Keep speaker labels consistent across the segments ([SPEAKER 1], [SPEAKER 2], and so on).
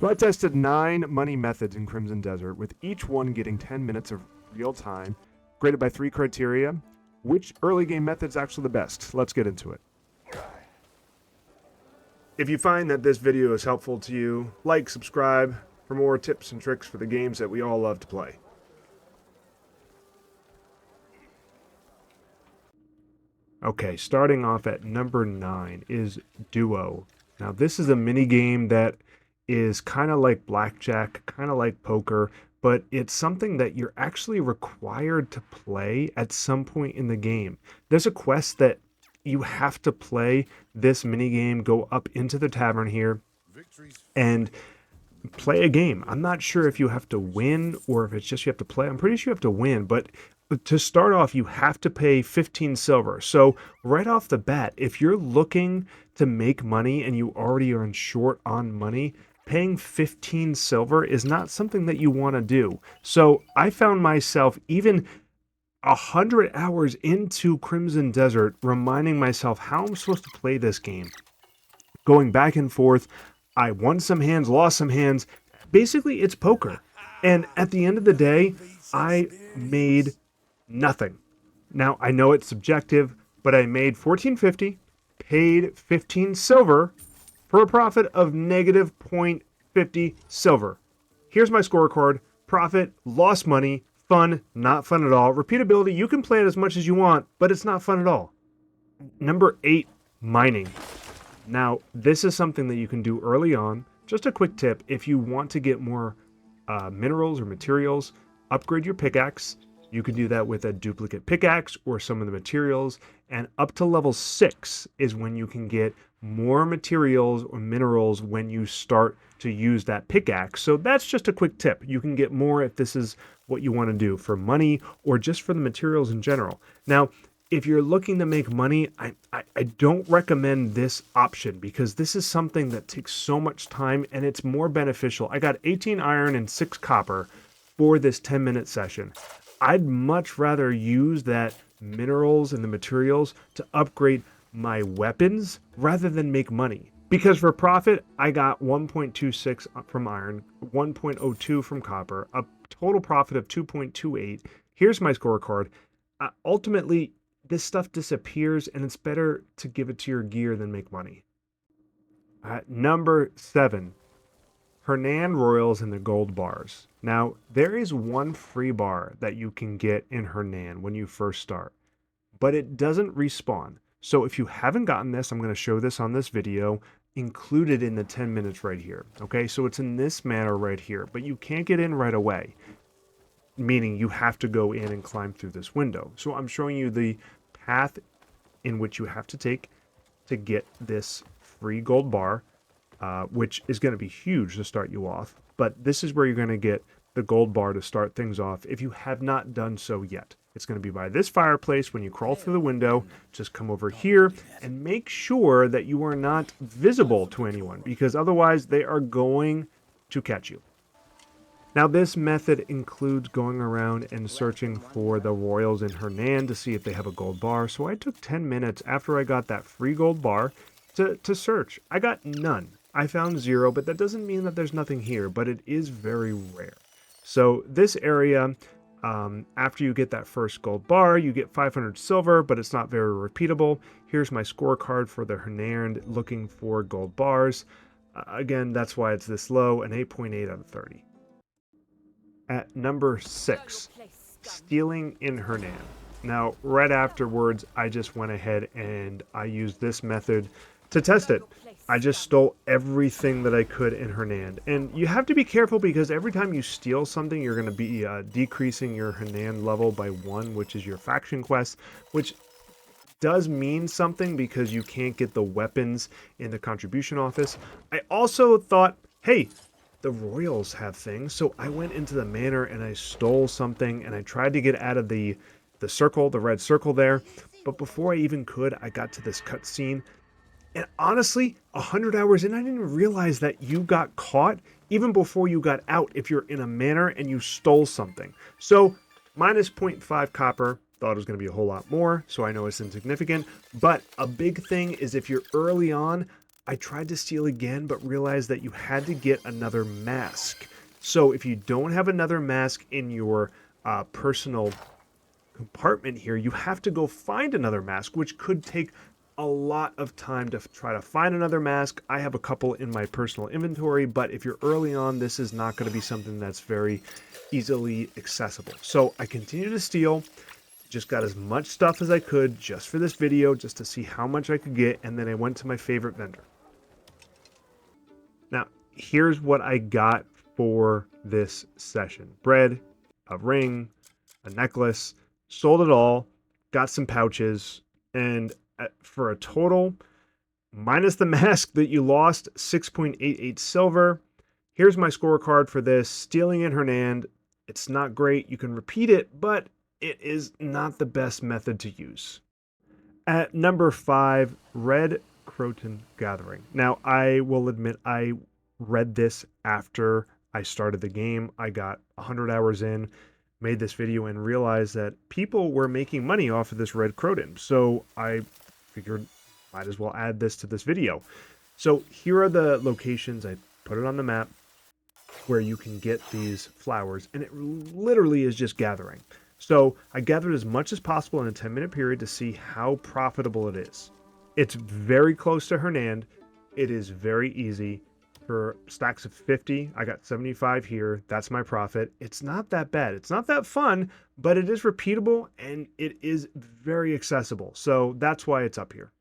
[SPEAKER 1] So I tested 9 money methods in Crimson Desert, with each one getting 10 minutes of real time, graded by 3 criteria. Which early game method's actually the best? Let's get into it. If you find that this video is helpful to you, like, subscribe for more tips and tricks for the games that we all love to play. Okay, starting off at number 9 is Duo. Now this is a mini game that is kind of like blackjack, kind of like poker, but it's something that you're actually required to play at some point in the game. There's a quest that you have to play this mini game, go up into the tavern here and play a game. I'm not sure if you have to win or if it's just you have to play. I'm pretty sure you have to win, but to start off, you have to pay 15 silver. So right off the bat, if you're looking to make money and you already are short on money, paying 15 silver is not something that you want to do. So I found myself even 100 hours into Crimson Desert reminding myself how I'm supposed to play this game. Going back and forth, I won some hands, lost some hands. Basically, it's poker. And at the end of the day, I made nothing. Now, I know it's subjective, but I made $14.50, paid 15 silver for a profit of negative 0.50 silver. Here's my scorecard. Profit, lost money, fun, not fun at all. Repeatability, you can play it as much as you want, but it's not fun at all. Number 8, mining. Now, this is something that you can do early on. Just a quick tip, if you want to get more minerals or materials, upgrade your pickaxe. You can do that with a duplicate pickaxe or some of the materials. And up to level 6 is when you can get more materials or minerals when you start to use that pickaxe. So that's just a quick tip. You can get more if this is what you want to do for money or just for the materials in general. Now, if you're looking to make money, I don't recommend this option because this is something that takes so much time and it's more beneficial. I got 18 iron and 6 copper for this 10-minute session. I'd much rather use that minerals and the materials to upgrade my weapons rather than make money. Because for profit, I got 1.26 from iron, 1.02 from copper, a total profit of 2.28. Here's my scorecard. Ultimately, this stuff disappears and it's better to give it to your gear than make money. Number 7. Hernand Royals and the gold bars. Now, there is one free bar that you can get in Hernand when you first start, but it doesn't respawn. So if you haven't gotten this, I'm going to show this on this video, included in the 10 minutes right here. Okay, so it's in this manner right here, but you can't get in right away, meaning you have to go in and climb through this window. So I'm showing you the path in which you have to take to get this free gold bar. Which is going to be huge to start you off. But this is where you're going to get the gold bar to start things off if you have not done so yet. It's going to be by this fireplace. When you crawl through the window, just come over here and make sure that you are not visible to anyone because otherwise they are going to catch you. Now this method includes going around and searching for the royals in Hernand to see if they have a gold bar. So I took 10 minutes after I got that free gold bar to search. I got none. I found 0, but that doesn't mean that there's nothing here, but it is very rare. So this area, after you get that first gold bar, you get 500 silver, but it's not very repeatable. Here's my scorecard for the Hernand looking for gold bars. Again, that's why it's this low, an 8.8 out of 30. At number 6, stealing in Hernand. Now, right afterwards, I just went ahead and I used this method to test it. I just stole everything that I could in Hernand. And you have to be careful because every time you steal something, you're going to be decreasing your Hernand level by 1, which is your faction quest, which does mean something because you can't get the weapons in the contribution office. I also thought, hey, the royals have things. So I went into the manor and I stole something and I tried to get out of the circle, the red circle there. But before I even could, I got to this cutscene. And honestly, 100 hours in, I didn't realize that you got caught even before you got out if you're in a manor and you stole something. So minus 0.5 copper, thought it was going to be a whole lot more, so I know it's insignificant. But a big thing is if you're early on, I tried to steal again, but realized that you had to get another mask. So if you don't have another mask in your personal compartment here, you have to go find another mask, which could take a lot of time to try to find another mask. I have a couple in my personal inventory, but if you're early on, this is not going to be something that's very easily accessible. So I continue to steal, just got as much stuff as I could just for this video, just to see how much I could get, and then I went to my favorite vendor. Now, here's what I got for this session. Bread, a ring, a necklace, sold it all, got some pouches, and for a total, minus the mask that you lost, 6.88 silver. Here's my scorecard for this. Stealing in Hernand, it's not great. You can repeat it, but it is not the best method to use. At number 5, Red Croton Gathering. Now, I will admit I read this after I started the game. I got 100 hours in, made this video, and realized that people were making money off of this Red Croton. So I figured might as well add this to this video. So here are the locations. I put it on the map where you can get these flowers, and it literally is just gathering. So I gathered as much as possible in a 10-minute period to see how profitable it is. It's very close to Hernand. It is very easy. For stacks of 50, I got 75 here. That's my profit. It's not that bad. It's not that fun, but it is repeatable and it is very accessible. So that's why it's up here.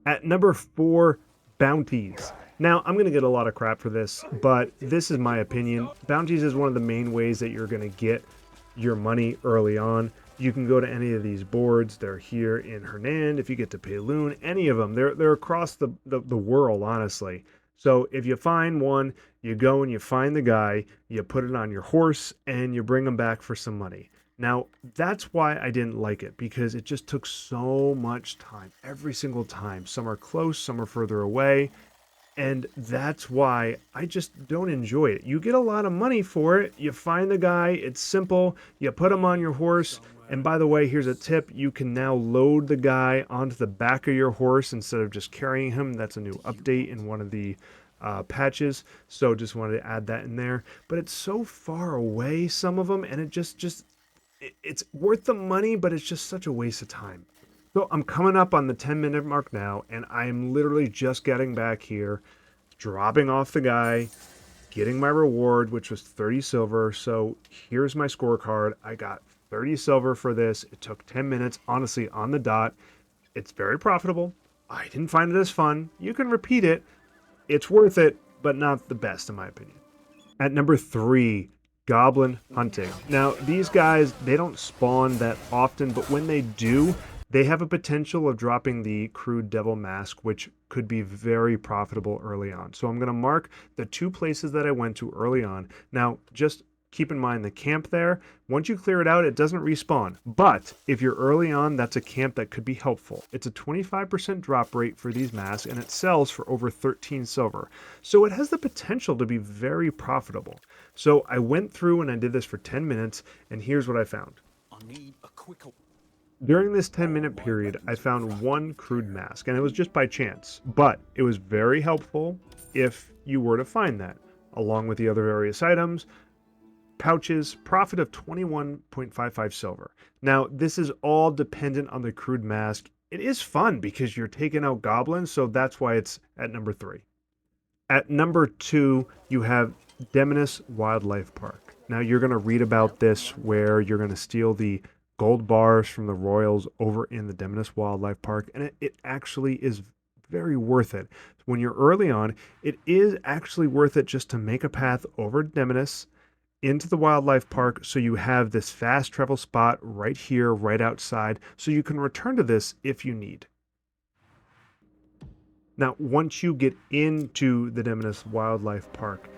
[SPEAKER 1] At number 4, Bounties. Now, I'm going to get a lot of crap for this, but this is my opinion. Bounties is one of the main ways that you're going to get your money early on. You can go to any of these boards. They're here in Hernand. If you get to Payloon, any of them, they're across the world, honestly. So if you find one, you go and you find the guy, you put it on your horse, and you bring him back for some money. Now, that's why I didn't like it, because it just took so much time every single time. Some are close, some are further away, and that's why I just don't enjoy it. You get a lot of money for it. You find the guy, it's simple, you put him on your horse, and by the way, here's a tip. You can now load the guy onto the back of your horse instead of just carrying him. That's a new update in one of the patches. So just wanted to add that in there. But it's so far away, some of them, and it's worth the money, but it's just such a waste of time. So I'm coming up on the 10-minute mark now, and I'm literally just getting back here, dropping off the guy, getting my reward, which was 30 silver. So here's my scorecard. I got 30 silver for this. It took 10 minutes, honestly, on the dot. It's very profitable. I didn't find it as fun. You can repeat it. It's worth it, but not the best, in my opinion. At number 3, Goblin Hunting. Now, these guys, they don't spawn that often, but when they do, they have a potential of dropping the crude devil mask, which could be very profitable early on. So I'm going to mark the 2 places that I went to early on. Now, just keep in mind the camp there, once you clear it out, it doesn't respawn. But if you're early on, that's a camp that could be helpful. It's a 25% drop rate for these masks, and it sells for over 13 silver. So it has the potential to be very profitable. So I went through and I did this for 10 minutes, and here's what I found. During this 10-minute period, I found 1 crude mask, and it was just by chance. But it was very helpful if you were to find that, along with the other various items. Pouches, profit of 21.55 silver. Now, this is all dependent on the crude mask. It is fun because you're taking out goblins, so that's why it's at number 3. At number 2, you have Demoness Wildlife Park. Now, you're going to read about this where you're going to steal the gold bars from the royals over in the Demoness Wildlife Park, and it actually is very worth it. When you're early on, it is actually worth it just to make a path over Demoness into the wildlife park, so you have this fast travel spot right here, right outside, so you can return to this if you need. Now, once you get into the Demoness Wildlife Park,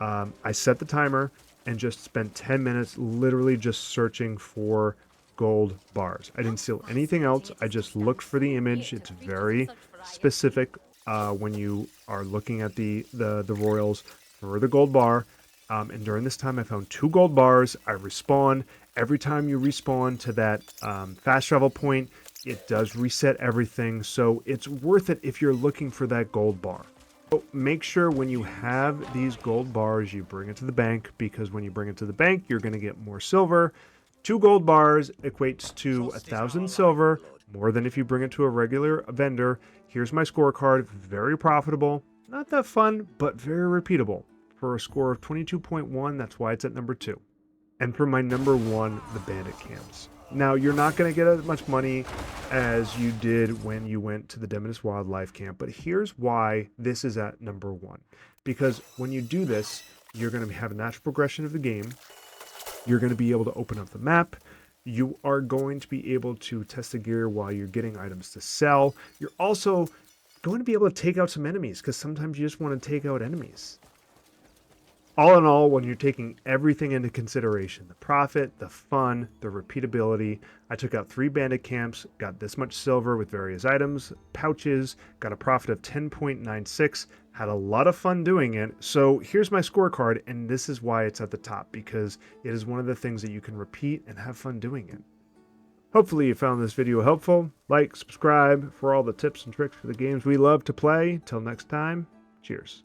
[SPEAKER 1] I set the timer and just spent 10 minutes literally just searching for gold bars. I didn't steal anything else. I just looked for the image. It's very specific when you are looking at the royals for the gold bar. And during this time, I found 2 gold bars. I respawn. Every time you respawn to that fast travel point, it does reset everything. So it's worth it if you're looking for that gold bar. So make sure when you have these gold bars, you bring it to the bank, because when you bring it to the bank, you're going to get more silver. 2 gold bars equates to 1,000 silver, more than if you bring it to a regular vendor. Here's my scorecard. Very profitable. Not that fun, but very repeatable. For a score of 22.1, that's why it's at number 2. And for my number 1, the Bandit Camps. Now, you're not going to get as much money as you did when you went to the Demonis Wildlife Camp, but here's why this is at number 1. Because when you do this, you're going to have a natural progression of the game. You're going to be able to open up the map. You are going to be able to test the gear while you're getting items to sell. You're also going to be able to take out some enemies, because sometimes you just want to take out enemies. All in all, when you're taking everything into consideration, the profit, the fun, the repeatability, I took out 3 bandit camps, got this much silver with various items, pouches, got a profit of 10.96, had a lot of fun doing it. So here's my scorecard, and this is why it's at the top, because it is one of the things that you can repeat and have fun doing it. Hopefully you found this video helpful. Like, subscribe for all the tips and tricks for the games we love to play. Till next time, cheers.